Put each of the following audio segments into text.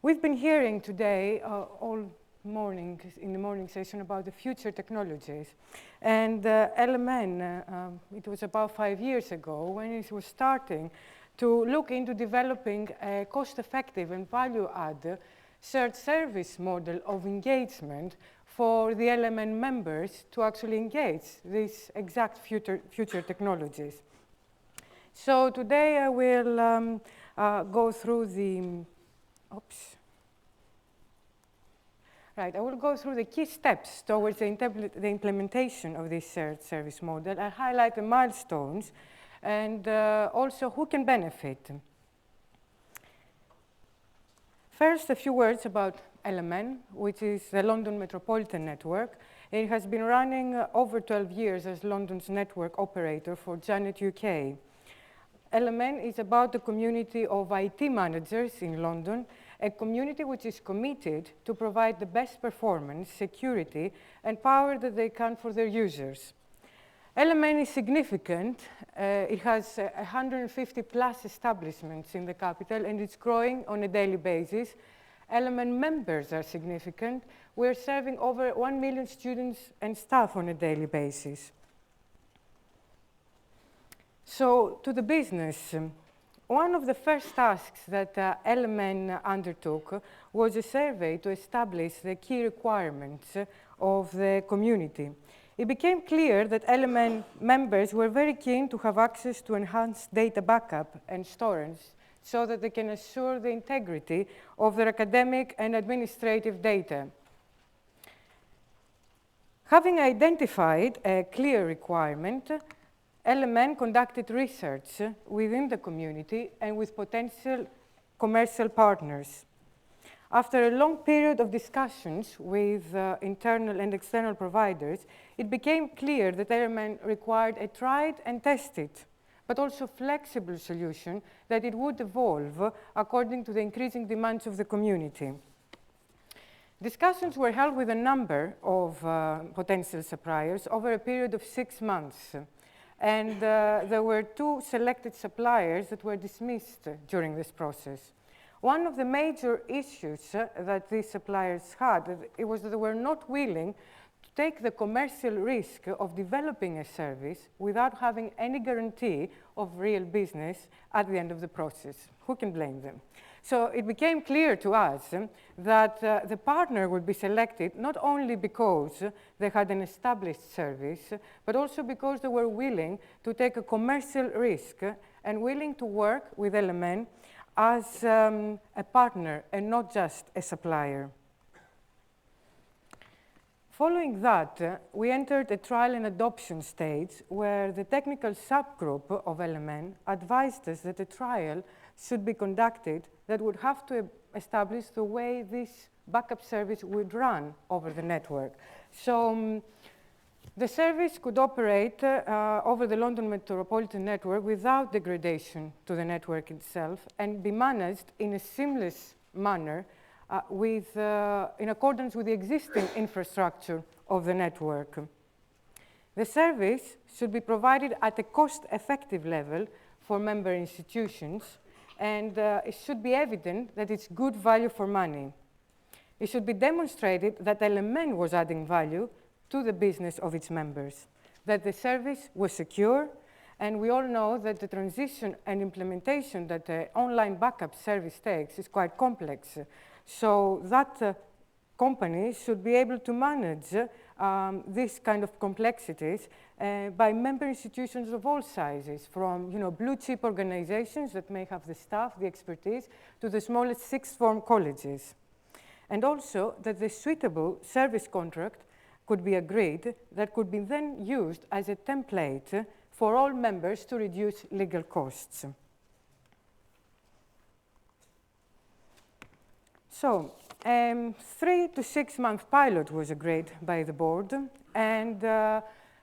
We've been hearing today all morning in the morning session about the future technologies. And LMN, it was about 5 years ago when it was starting to look into developing a cost-effective and value-add shared service model of engagement for the LMN members to actually engage these exact future technologies. So today I will go through the I will go through the key steps towards the implementation of this shared service model. I highlight the milestones and also who can benefit. First, a few words about LMN, which is the London Metropolitan Network. It has been running over 12 years as London's network operator for Janet UK. LMN is about the community of IT managers in London, a community which is committed to provide the best performance, security, and power that they can for their users. LMN is significant. It has 150 plus establishments in the capital, and it's growing on a daily basis. LMN members are significant. We're serving over 1 million students and staff on a daily basis. So, to the business. One of the first tasks that LMN undertook was a survey to establish the key requirements of the community. It became clear that LMN members were very keen to have access to enhanced data backup and storage so that they can assure the integrity of their academic and administrative data. Having identified a clear requirement, LMN conducted research within the community and with potential commercial partners. After a long period of discussions with internal and external providers, it became clear that LMN required a tried and tested, but also flexible solution that it would evolve according to the increasing demands of the community. Discussions were held with a number of potential suppliers over a period of 6 months. And there were 2 selected suppliers that were dismissed during this process. One of the major issues that these suppliers had, it was that they were not willing to take the commercial risk of developing a service without having any guarantee of real business at the end of the process. Who can blame them? So it became clear to us that the partner would be selected not only because they had an established service, but also because they were willing to take a commercial risk and willing to work with LMN as a partner and not just a supplier. Following that, we entered a trial and adoption stage where the technical subgroup of LMN advised us that a trial should be conducted that would have to establish the way this backup service would run over the network. So the service could operate over the London Metropolitan Network without degradation to the network itself and be managed in a seamless manner in accordance with the existing infrastructure of the network. The service should be provided at a cost-effective level for member institutions, and it should be evident that it's good value for money. It should be demonstrated that LMN was adding value to the business of its members, that the service was secure, and we all know that the transition and implementation that the online backup service takes is quite complex. So that company should be able to manage this kind of complexities by member institutions of all sizes, from blue chip organizations that may have the staff, the expertise, to the smallest sixth form colleges. And also that the suitable service contract could be agreed that could be then used as a template for all members to reduce legal costs. So, 3 to 6 month pilot was agreed by the board, and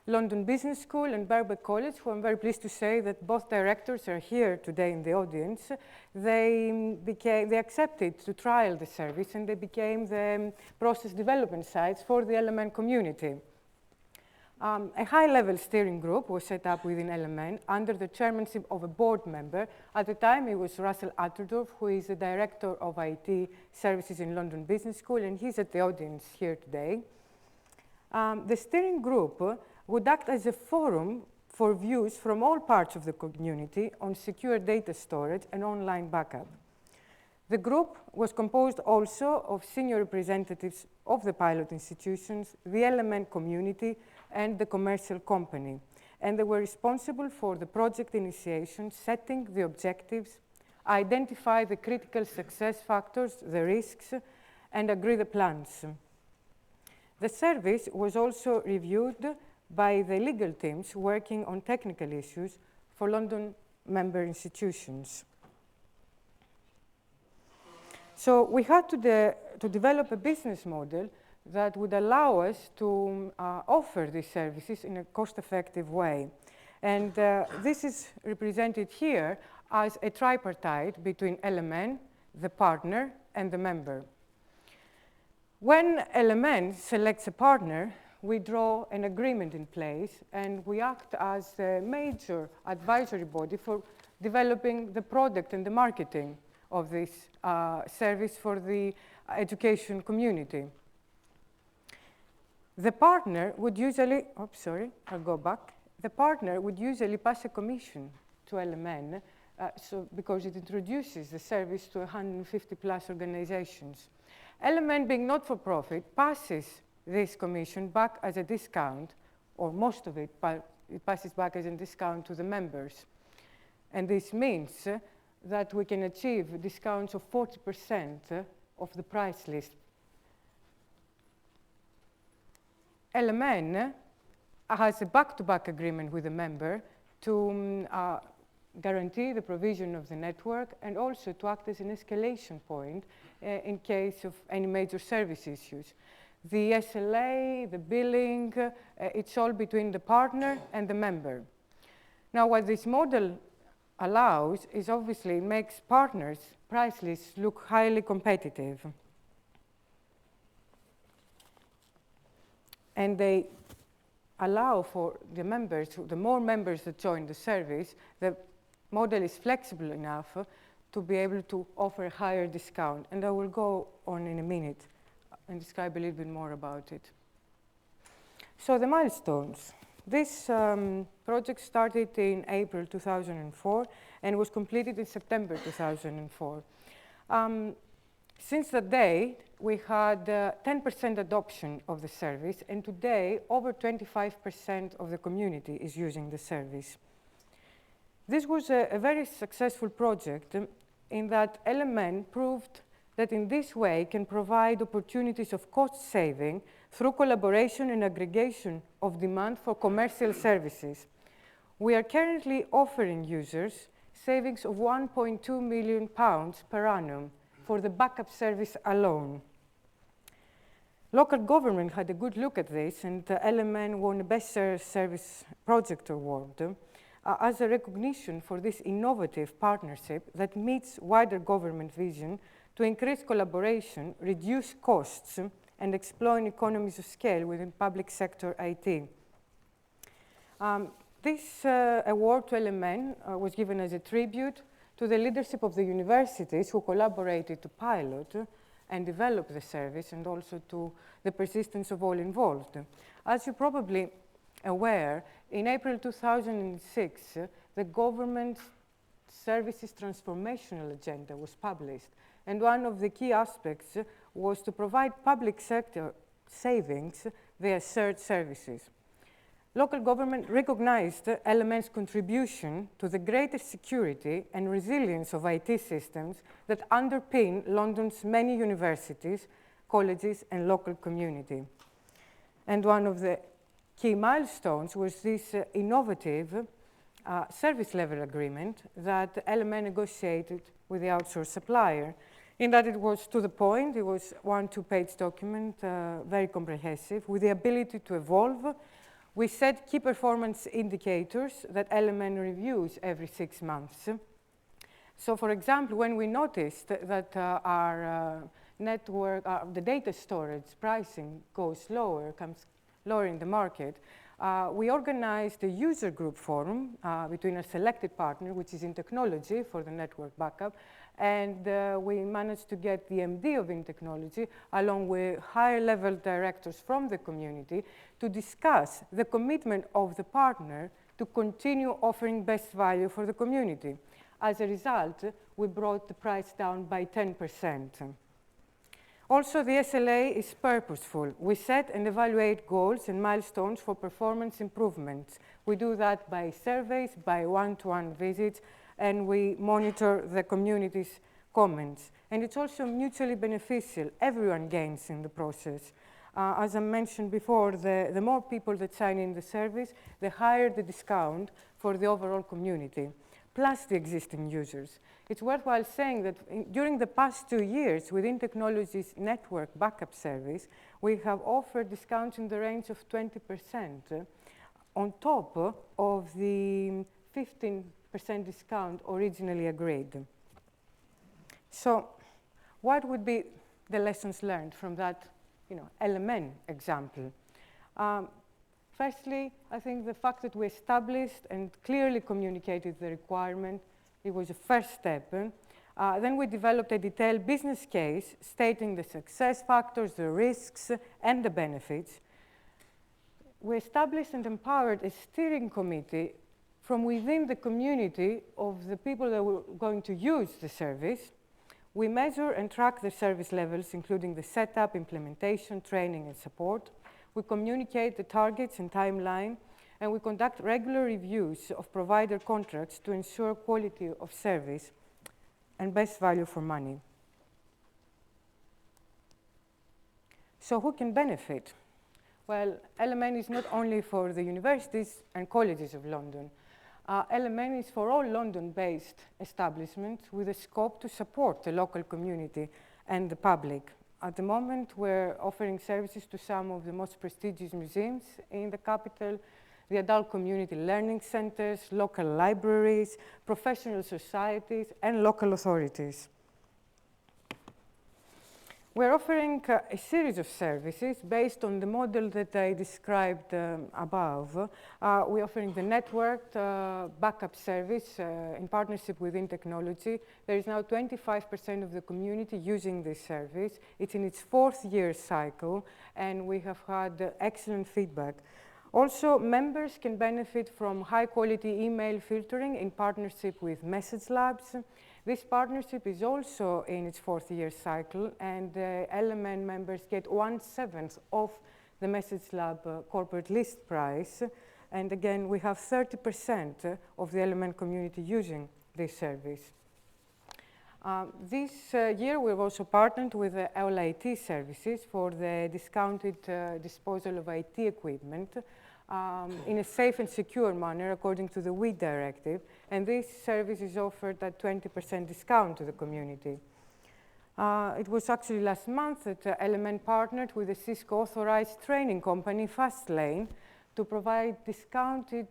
London Business School and Birkbeck College, who I'm very pleased to say that both directors are here today in the audience, they accepted to trial the service, and they became the process development sites for the LMN community. A high-level steering group was set up within LMN under the chairmanship of a board member. At the time, it was Russell Atterdorf, who is the director of IT services in London Business School, and he's at the audience here today. The steering group would act as a forum for views from all parts of the community on secure data storage and online backup. The group was composed also of senior representatives of the pilot institutions, the LMN community, and the commercial company. And they were responsible for the project initiation, setting the objectives, identify the critical success factors, the risks, and agree the plans. The service was also reviewed by the legal teams working on technical issues for London member institutions. So we had to develop a business model that would allow us to offer these services in a cost-effective way. And this is represented here as a tripartite between LMN, the partner, and the member. When LMN selects a partner, we draw an agreement in place, and we act as a major advisory body for developing the product and the marketing of this service for the education community. The partner would usually, The partner would usually pass a commission to LMN, because it introduces the service to 150 plus organizations. LMN, being not-for-profit, passes this commission back as a discount, or most of it, it passes back as a discount to the members. And this means that we can achieve discounts of 40% of the price list. LMN has a back-to-back agreement with the member to guarantee the provision of the network and also to act as an escalation point in case of any major service issues. The SLA, the billing, it's all between the partner and the member. Now, what this model allows is obviously makes partners' price lists look highly competitive. And they allow for the members, the more members that join the service, the model is flexible enough to be able to offer a higher discount. And I will go on in a minute and describe a little bit more about it. So the milestones. This project started in April 2004 and was completed in September 2004. Since that date, we had 10% adoption of the service, and today, over 25% of the community is using the service. This was a very successful project in that LMN proved that in this way can provide opportunities of cost saving through collaboration and aggregation of demand for commercial services. We are currently offering users savings of £1.2 million per annum for the backup service alone. Local government had a good look at this, and LMN won a Best Service Project Award as a recognition for this innovative partnership that meets wider government vision to increase collaboration, reduce costs, and exploit economies of scale within public sector IT. This award to LMN was given as a tribute to the leadership of the universities who collaborated to pilot and develop the service, and also to the persistence of all involved. As you're probably aware, in April 2006, the government services transformational agenda was published, and one of the key aspects was to provide public sector savings via shared services. Local government recognized LMN's contribution to the greater security and resilience of IT systems that underpin London's many universities, colleges, and local community. And one of the key milestones was this innovative service level agreement that LMN negotiated with the outsourced supplier, in that it was to the point. It was 1 2-page document, very comprehensive, with the ability to evolve. We set key performance indicators that LMN reviews every 6 months. So, for example, when we noticed that our network, the data storage pricing goes lower, comes lower in the market, We organized a user group forum between a selected partner, which is in technology for the network backup, and we managed to get the MD of in technology along with higher level directors from the community to discuss the commitment of the partner to continue offering best value for the community. As a result, we brought the price down by 10%. Also, the SLA is purposeful. We set and evaluate goals and milestones for performance improvements. We do that by surveys, by one-to-one visits, and we monitor the community's comments. And it's also mutually beneficial. Everyone gains in the process. As I mentioned before, the more people that sign in the service, the higher the discount for the overall community, plus the existing users. It's worthwhile saying that during the past 2 years, within Technology's network backup service, we have offered discounts in the range of 20% on top of the 15% discount originally agreed. So what would be the lessons learned from that LMN example? Firstly, I think the fact that we established and clearly communicated the requirement, it was a first step. Then we developed a detailed business case stating the success factors, the risks, and the benefits. We established and empowered a steering committee from within the community of the people that were going to use the service. We measure and track the service levels, including the setup, implementation, training, and support. We communicate the targets and timeline, and we conduct regular reviews of provider contracts to ensure quality of service and best value for money. So who can benefit? Well, LMN is not only for the universities and colleges of London. LMN is for all London-based establishments with a scope to support the local community and the public. At the moment, we're offering services to some of the most prestigious museums in the capital, the adult community learning centers, local libraries, professional societies, and local authorities. We're offering a series of services based on the model that I described above. We're offering the networked backup service in partnership with In Technology. There is now 25% of the community using this service. It's in its 4th year cycle, and we have had excellent feedback. Also, members can benefit from high-quality email filtering in partnership with Message Labs. This partnership is also in its 4th year cycle, and LMN members get 1/7 of the Message Lab corporate list price. And again, we have 30% of the LMN community using this service. This year, we've also partnered with All IT services for the discounted disposal of IT equipment in a safe and secure manner according to the WE directive, and this service is offered at 20% discount to the community. It was actually last month that LMN partnered with the Cisco authorized training company Fastlane to provide discounted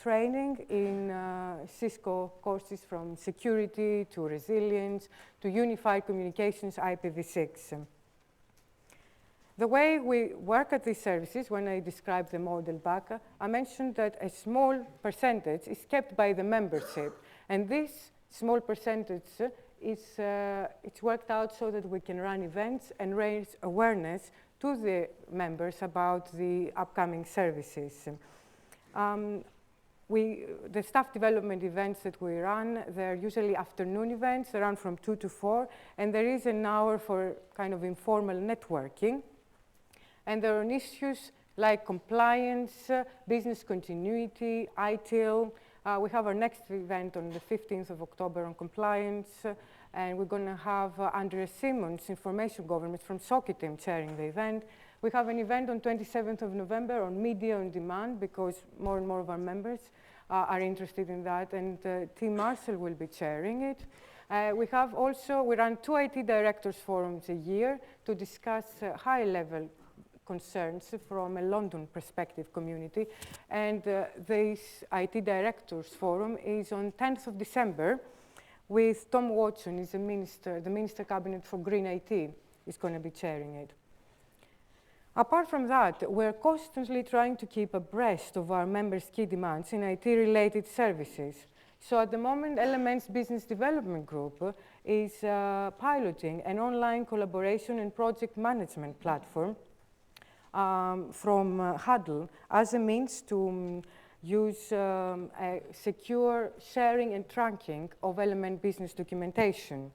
training in Cisco courses from security to resilience to unified communications IPv6. The way we work at these services, when I described the model back, I mentioned that a small percentage is kept by the membership. And this small percentage it's worked out so that we can run events and raise awareness to the members about the upcoming services. The staff development events that we run, they're usually afternoon events. They run from 2 to 4, and there is an hour for kind of informal networking. And there are issues like compliance, business continuity, ITIL. We have our next event on the 15th of October on compliance, and we're going to have Andrea Simmons, information government from Sokitim, chairing the event. We have an event on 27th of November on media on demand, because more and more of our members are interested in that, and Tim Marshall will be chairing it. We run 2 IT directors forums a year to discuss high-level concerns from a London perspective community. And this IT Directors Forum is on 10th of December with Tom Watson, is the Minister Cabinet for Green IT, is going to be chairing it. Apart from that, we're constantly trying to keep abreast of our members' key demands in IT-related services. So at the moment, Element's Business Development Group is piloting an online collaboration and project management platform from Huddle as a means to use a secure sharing and tracking of Element business documentation.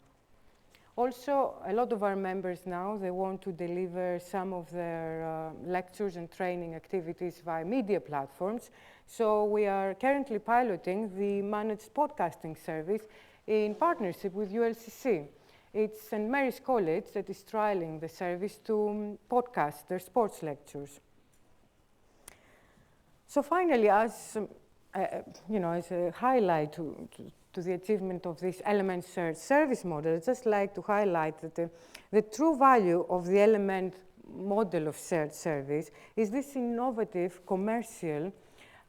Also, a lot of our members now, they want to deliver some of their lectures and training activities via media platforms. So we are currently piloting the managed podcasting service in partnership with ULCC. It's St. Mary's College that is trialing the service to podcast their sports lectures. So finally, as as a highlight to the achievement of this Element shared service model, I'd just like to highlight that the true value of the Element model of shared service is this innovative commercial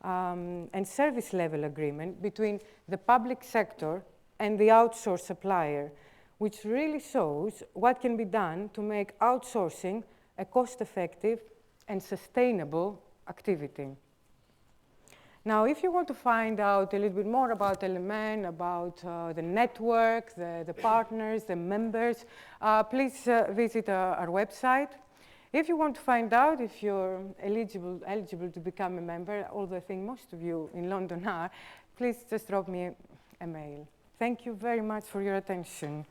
and service level agreement between the public sector and the outsourced supplier, which really shows what can be done to make outsourcing a cost-effective and sustainable activity. Now, if you want to find out a little bit more about Element, about the network, the partners, the members, please visit our website. If you want to find out if you're eligible to become a member, although I think most of you in London are, please just drop me a mail. Thank you very much for your attention.